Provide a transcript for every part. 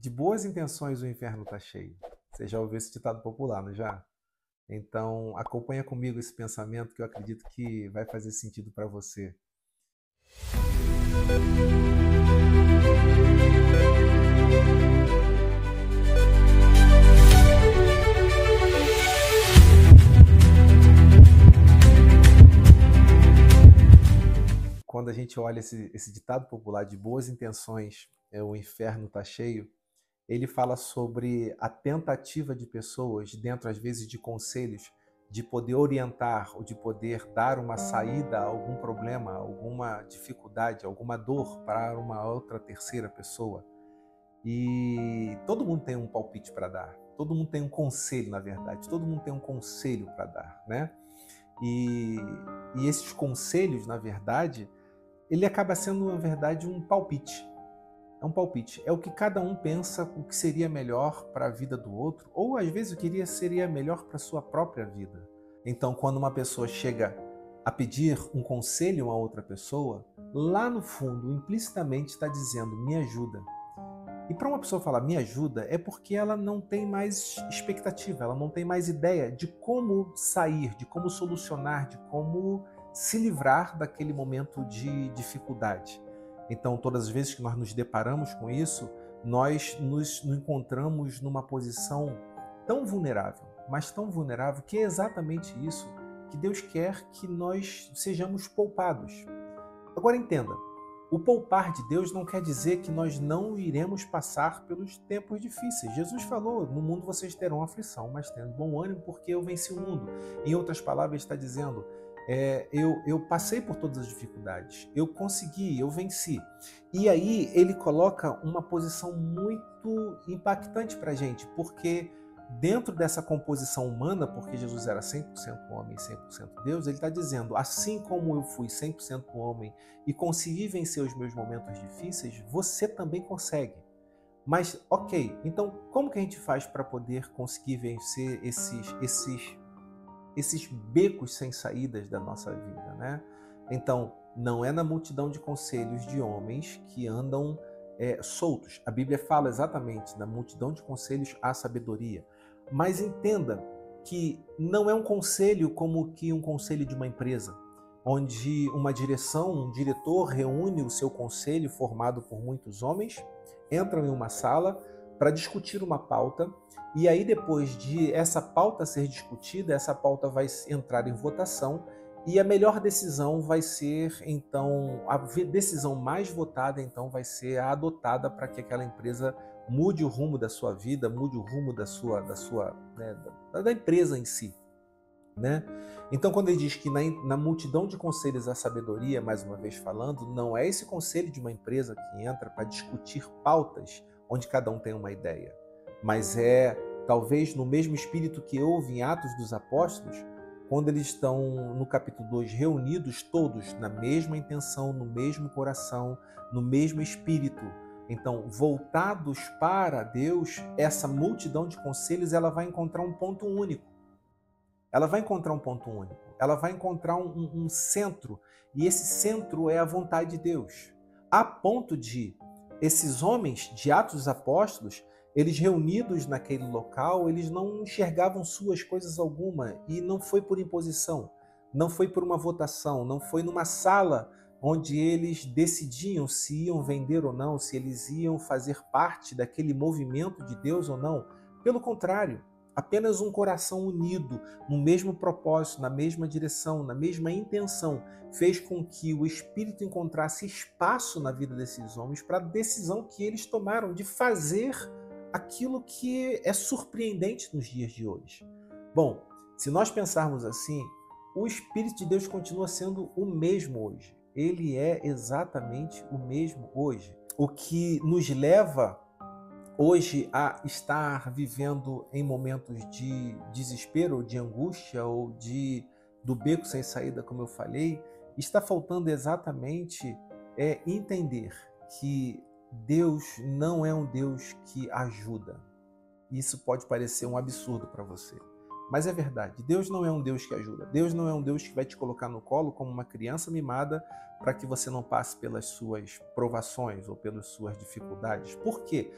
De boas intenções o inferno está cheio. Você já ouviu esse ditado popular, não já? Então, acompanha comigo esse pensamento que eu acredito que vai fazer sentido para você. Quando a gente olha esse ditado popular de boas intenções, o inferno está cheio, ele fala sobre a tentativa de pessoas, dentro às vezes de conselhos, de poder orientar ou de poder dar uma saída a algum problema, alguma dificuldade, alguma dor para uma outra terceira pessoa. E todo mundo tem um palpite para dar, todo mundo tem um conselho, na verdade, todo mundo tem um conselho para dar, né? E, e esses conselhos, na verdade, ele acaba sendo, na verdade, um palpite. É um palpite. É o que cada um pensa, o que seria melhor para a vida do outro, ou às vezes o que seria melhor para a sua própria vida. Então, quando uma pessoa chega a pedir um conselho a outra pessoa, lá no fundo, implicitamente está dizendo, me ajuda. E para uma pessoa falar me ajuda, é porque ela não tem mais expectativa, ela não tem mais ideia de como sair, de como solucionar, de como se livrar daquele momento de dificuldade. Então, todas as vezes que nós nos deparamos com isso, nós nos encontramos numa posição tão vulnerável, mas tão vulnerável, que é exatamente isso que Deus quer que nós sejamos poupados. Agora entenda, o poupar de Deus não quer dizer que nós não iremos passar pelos tempos difíceis. Jesus falou, no mundo vocês terão aflição, mas tendo bom ânimo porque eu venci o mundo. Em outras palavras, ele está dizendo, eu passei por todas as dificuldades, eu consegui, eu venci. E aí ele coloca uma posição muito impactante para a gente, porque dentro dessa composição humana, porque Jesus era 100% homem e 100% Deus, ele está dizendo, assim como eu fui 100% homem e consegui vencer os meus momentos difíceis, você também consegue. Mas, ok, então como que a gente faz para poder conseguir vencer esses becos sem saídas da nossa vida, né? Então, não é na multidão de conselhos de homens que andam soltos. A Bíblia fala exatamente, na multidão de conselhos há sabedoria. Mas entenda que não é um conselho como que um conselho de uma empresa, onde uma direção, um diretor reúne o seu conselho formado por muitos homens, entram em uma sala para discutir uma pauta, e aí depois de essa pauta ser discutida, essa pauta vai entrar em votação, e a melhor decisão vai ser, então, a decisão mais votada, então, vai ser a adotada para que aquela empresa mude o rumo da sua vida, mude o rumo da empresa em si, né? Então, quando ele diz que na multidão de conselhos há sabedoria, mais uma vez falando, não é esse conselho de uma empresa que entra para discutir pautas onde cada um tem uma ideia, mas é talvez no mesmo espírito que houve em Atos dos Apóstolos, quando eles estão no capítulo 2 reunidos todos na mesma intenção, no mesmo coração, no mesmo espírito. Então, voltados para Deus, essa multidão de conselhos ela vai encontrar um ponto único. Ela vai encontrar um ponto único. Ela vai encontrar um centro. E esse centro é a vontade de Deus. A ponto de esses homens de Atos dos Apóstolos, eles reunidos naquele local, eles não enxergavam suas coisas alguma. E não foi por imposição, não foi por uma votação, não foi numa sala onde eles decidiam se iam vender ou não, se eles iam fazer parte daquele movimento de Deus ou não. Pelo contrário, apenas um coração unido, no mesmo propósito, na mesma direção, na mesma intenção, fez com que o Espírito encontrasse espaço na vida desses homens para a decisão que eles tomaram de fazer aquilo que é surpreendente nos dias de hoje. Bom, se nós pensarmos assim, o Espírito de Deus continua sendo o mesmo hoje. Ele é exatamente o mesmo hoje. O que nos leva hoje a estar vivendo em momentos de desespero, ou de angústia, ou do beco sem saída, como eu falei, está faltando exatamente entender que Deus não é um Deus que ajuda. Isso pode parecer um absurdo para você, mas é verdade. Deus não é um Deus que ajuda. Deus não é um Deus que vai te colocar no colo como uma criança mimada para que você não passe pelas suas provações ou pelas suas dificuldades. Por quê?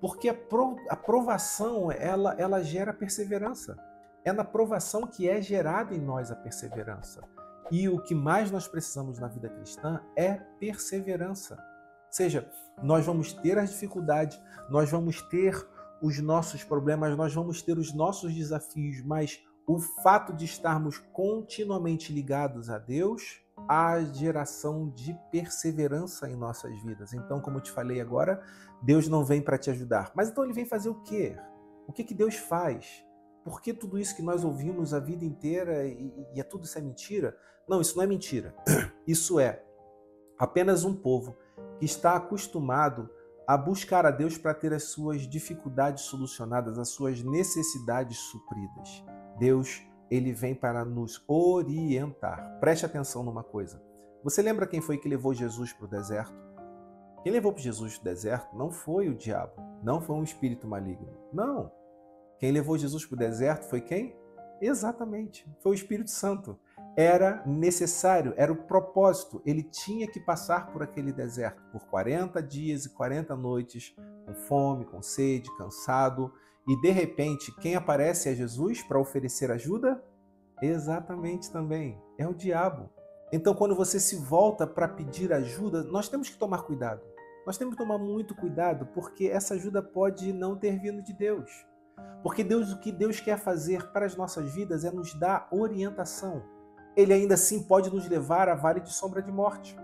Porque a provação, ela gera perseverança. É na provação que é gerado em nós a perseverança. E o que mais nós precisamos na vida cristã é perseverança. Ou seja, nós vamos ter as dificuldades, nós vamos ter os nossos problemas, nós vamos ter os nossos desafios, mas o fato de estarmos continuamente ligados a Deus, há geração de perseverança em nossas vidas. Então, como eu te falei agora, Deus não vem para te ajudar. Mas então ele vem fazer o quê? O que Deus faz? Por que tudo isso que nós ouvimos a vida inteira e é tudo isso é mentira? Não, isso não é mentira. Isso é apenas um povo que está acostumado a buscar a Deus para ter as suas dificuldades solucionadas, as suas necessidades supridas. Deus, ele vem para nos orientar. Preste atenção numa coisa. Você lembra quem foi que levou Jesus para o deserto? Quem levou Jesus para o deserto não foi o diabo, não foi um espírito maligno. Não. Quem levou Jesus para o deserto foi quem? Exatamente, foi o Espírito Santo. Era necessário, era o propósito. Ele tinha que passar por aquele deserto por 40 dias e 40 noites, com fome, com sede, cansado. E de repente, quem aparece é Jesus para oferecer ajuda? Exatamente também, é o diabo. Então, quando você se volta para pedir ajuda, nós temos que tomar cuidado. Nós temos que tomar muito cuidado, porque essa ajuda pode não ter vindo de Deus. Porque Deus, o que Deus quer fazer para as nossas vidas é nos dar orientação. Ele ainda assim pode nos levar a vale de sombra de morte.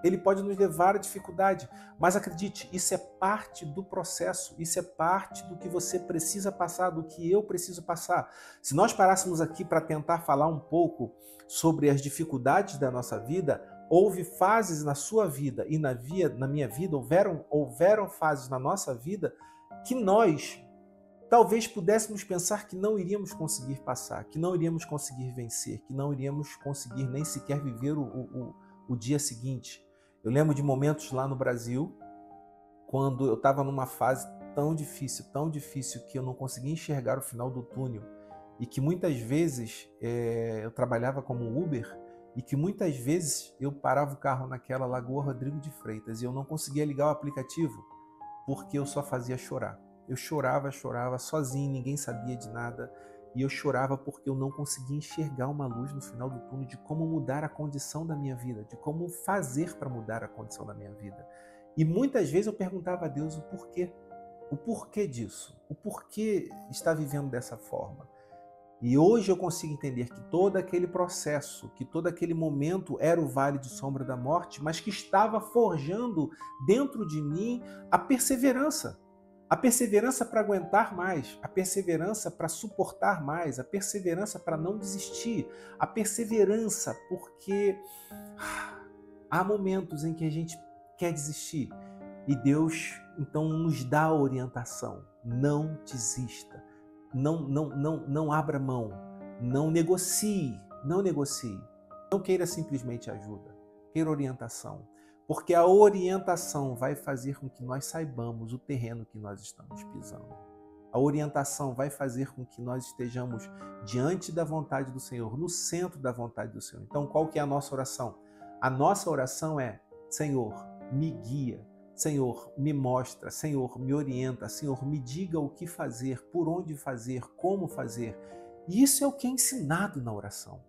Ele pode nos levar à dificuldade. Mas acredite, isso é parte do processo. Isso é parte do que você precisa passar, do que eu preciso passar. Se nós parássemos aqui para tentar falar um pouco sobre as dificuldades da nossa vida, houve fases na sua vida e na minha vida, houveram fases na nossa vida que nós talvez pudéssemos pensar que não iríamos conseguir passar, que não iríamos conseguir vencer, que não iríamos conseguir nem sequer viver o dia seguinte. Eu lembro de momentos lá no Brasil, quando eu estava numa fase tão difícil, que eu não conseguia enxergar o final do túnel e que muitas vezes eu trabalhava como Uber e que muitas vezes eu parava o carro naquela Lagoa Rodrigo de Freitas e eu não conseguia ligar o aplicativo porque eu só fazia chorar. Eu chorava sozinho, ninguém sabia de nada. E eu chorava porque eu não conseguia enxergar uma luz no final do túnel de como mudar a condição da minha vida, de como fazer para mudar a condição da minha vida. E muitas vezes eu perguntava a Deus o porquê disso, o porquê estar vivendo dessa forma. E hoje eu consigo entender que todo aquele processo, que todo aquele momento era o vale de sombra da morte, mas que estava forjando dentro de mim a perseverança. A perseverança para aguentar mais, a perseverança para suportar mais, a perseverança para não desistir, a perseverança porque há momentos em que a gente quer desistir e Deus então nos dá a orientação. Não desista, não abra mão, não negocie, não queira simplesmente ajuda, queira orientação. Porque a orientação vai fazer com que nós saibamos o terreno que nós estamos pisando. A orientação vai fazer com que nós estejamos diante da vontade do Senhor, no centro da vontade do Senhor. Então, qual que é a nossa oração? A nossa oração é: Senhor, me guia. Senhor, me mostra. Senhor, me orienta. Senhor, me diga o que fazer, por onde fazer, como fazer. E isso é o que é ensinado na oração.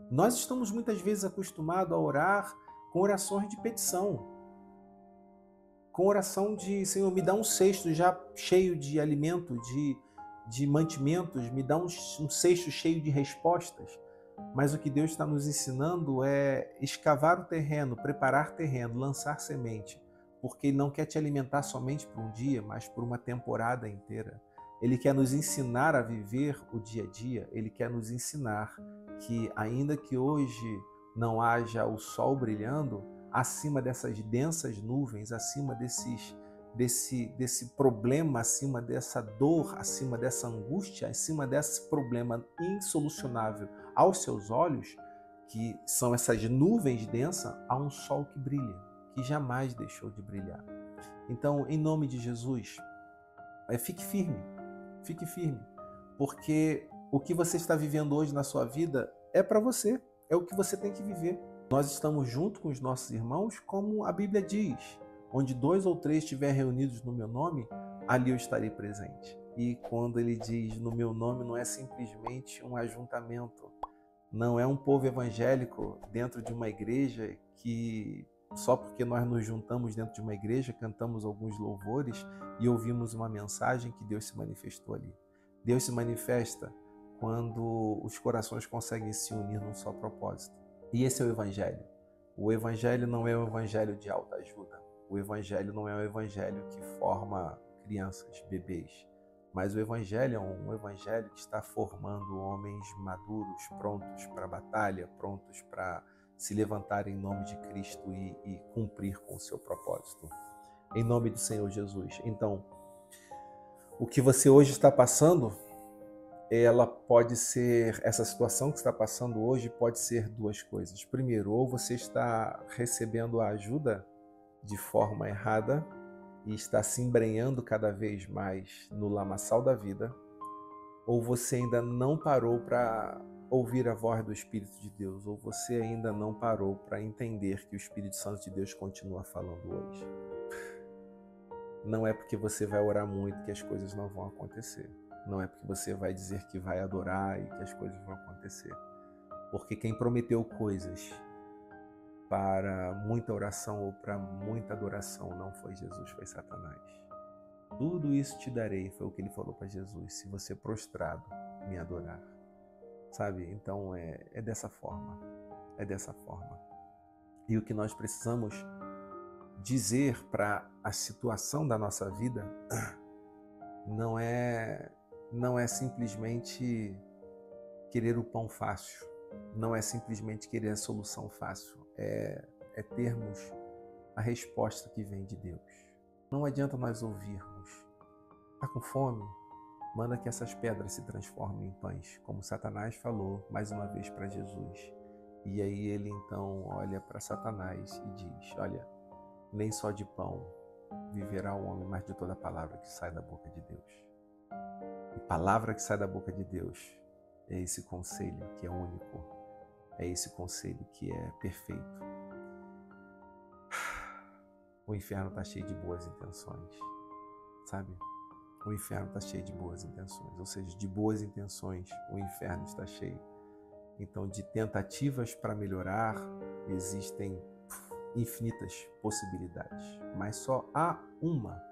Nós estamos muitas vezes acostumados a orar com orações de petição, com oração de: Senhor, me dá um cesto já cheio de alimento, de mantimentos, me dá um cesto cheio de respostas. Mas o que Deus está nos ensinando é escavar o terreno, preparar terreno, lançar semente, porque Ele não quer te alimentar somente por um dia, mas por uma temporada inteira. Ele quer nos ensinar a viver o dia a dia, Ele quer nos ensinar que ainda que hoje não haja o sol brilhando, acima dessas densas nuvens, acima desse problema, acima dessa dor, acima dessa angústia, acima desse problema insolucionável aos seus olhos, que são essas nuvens densas, há um sol que brilha, que jamais deixou de brilhar. Então, em nome de Jesus, fique firme, porque o que você está vivendo hoje na sua vida é para você. É o que você tem que viver. Nós estamos junto com os nossos irmãos, como a Bíblia diz: onde 2 ou 3 estiverem reunidos no meu nome, ali eu estarei presente. E quando ele diz, no meu nome, não é simplesmente um ajuntamento, não é um povo evangélico dentro de uma igreja que só porque nós nos juntamos dentro de uma igreja, cantamos alguns louvores e ouvimos uma mensagem que Deus se manifestou ali. Deus se manifesta quando os corações conseguem se unir num só propósito. E esse é o evangelho. O evangelho não é um evangelho de autoajuda. O evangelho não é um evangelho que forma crianças, bebês. Mas o evangelho é um evangelho que está formando homens maduros, prontos para a batalha, prontos para se levantar em nome de Cristo e cumprir com o seu propósito. Em nome do Senhor Jesus. Então, o que você hoje está passando, essa situação que está passando hoje pode ser duas coisas. Primeiro, ou você está recebendo a ajuda de forma errada e está se embrenhando cada vez mais no lamaçal da vida, ou você ainda não parou para ouvir a voz do Espírito de Deus, ou você ainda não parou para entender que o Espírito Santo de Deus continua falando hoje. Não é porque você vai orar muito que as coisas não vão acontecer. Não é porque você vai dizer que vai adorar e que as coisas vão acontecer. Porque quem prometeu coisas para muita oração ou para muita adoração não foi Jesus, foi Satanás. Tudo isso te darei, foi o que ele falou para Jesus, se você prostrado me adorar. Sabe? Então é dessa forma, é dessa forma. E o que nós precisamos dizer para a situação da nossa vida não é simplesmente querer o pão fácil, não é simplesmente querer a solução fácil, é termos a resposta que vem de Deus. Não adianta nós ouvirmos, está com fome? Manda que essas pedras se transformem em pães, como Satanás falou mais uma vez para Jesus. E aí ele então olha para Satanás e diz, olha, nem só de pão viverá o homem, mas de toda palavra que sai da boca de Deus. E palavra que sai da boca de Deus é esse conselho que é único, é esse conselho que é perfeito. O inferno está cheio de boas intenções, sabe? O inferno está cheio de boas intenções, ou seja, de boas intenções o inferno está cheio. Então, de tentativas para melhorar, existem infinitas possibilidades, mas só há uma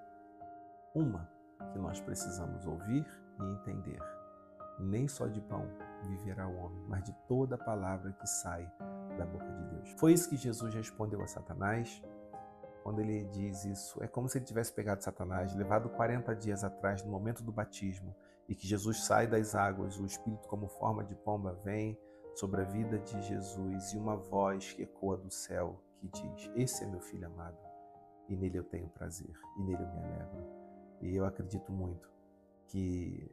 que nós precisamos ouvir e entender. Nem só de pão viverá o homem, mas de toda palavra que sai da boca de Deus. Foi isso que Jesus respondeu a Satanás. Quando ele diz isso, é como se ele tivesse pegado Satanás, levado 40 dias atrás, no momento do batismo, e que Jesus sai das águas, o Espírito como forma de pomba vem sobre a vida de Jesus, e uma voz que ecoa do céu, que diz, esse é meu filho amado, e nele eu tenho prazer, e nele eu me alegro. E eu acredito muito que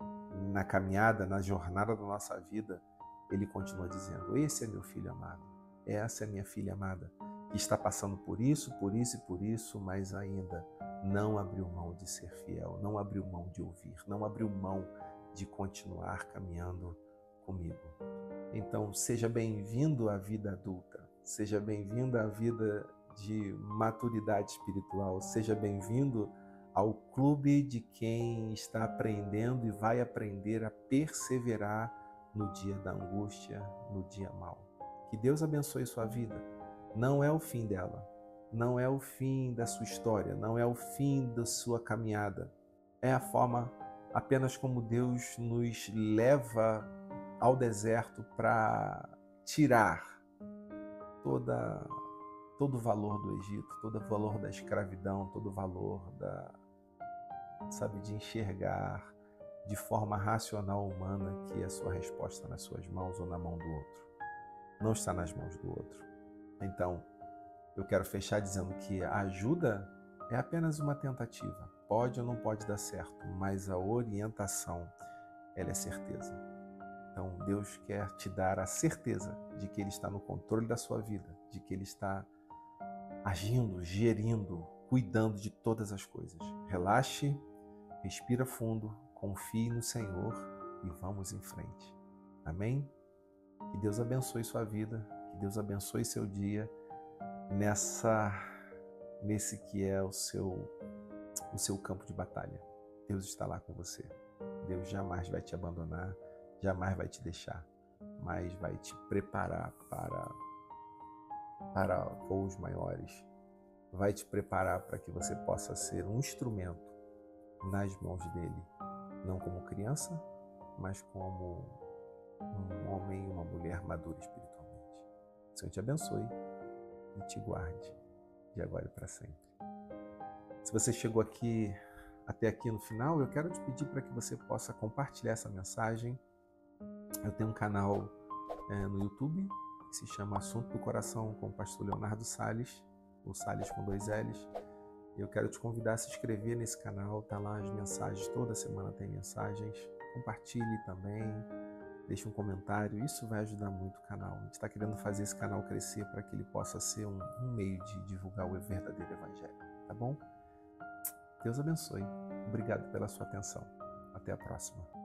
na caminhada, na jornada da nossa vida, ele continua dizendo, esse é meu filho amado, essa é minha filha amada, que está passando por isso, e por isso, mas ainda não abriu mão de ser fiel, não abriu mão de ouvir, não abriu mão de continuar caminhando comigo. Então, seja bem-vindo à vida adulta, seja bem-vindo à vida de maturidade espiritual, seja bem-vindo ao clube de quem está aprendendo e vai aprender a perseverar no dia da angústia, no dia mau. Que Deus abençoe sua vida. Não é o fim dela, não é o fim da sua história, não é o fim da sua caminhada. É a forma apenas como Deus nos leva ao deserto para tirar todo o valor do Egito, todo o valor da escravidão, todo o valor de enxergar de forma racional humana que a sua resposta está nas suas mãos ou na mão do outro. Não está nas mãos do outro. Então, eu quero fechar dizendo que a ajuda é apenas uma tentativa. Pode ou não pode dar certo, mas a orientação, ela é certeza. Então, Deus quer te dar a certeza de que Ele está no controle da sua vida, de que Ele está agindo, gerindo, cuidando de todas as coisas. Relaxe, respira fundo, confie no Senhor e vamos em frente. Amém? Que Deus abençoe sua vida, que Deus abençoe seu dia nesse que é o seu campo de batalha. Deus está lá com você. Deus jamais vai te abandonar, jamais vai te deixar, mas vai te preparar para voos maiores, vai te preparar para que você possa ser um instrumento nas mãos dele, não como criança, mas como um homem e uma mulher madura espiritualmente. O Senhor te abençoe e te guarde de agora e para sempre. Se você chegou até aqui no final, eu quero te pedir para que você possa compartilhar essa mensagem. Eu tenho um canal no YouTube que se chama Assunto do Coração com o pastor Leonardo Salles, ou Salles com 2 L's. Eu quero te convidar a se inscrever nesse canal, tá lá as mensagens, toda semana tem mensagens. Compartilhe também, deixe um comentário, isso vai ajudar muito o canal. A gente está querendo fazer esse canal crescer para que ele possa ser um meio de divulgar o verdadeiro evangelho, tá bom? Deus abençoe. Obrigado pela sua atenção. Até a próxima.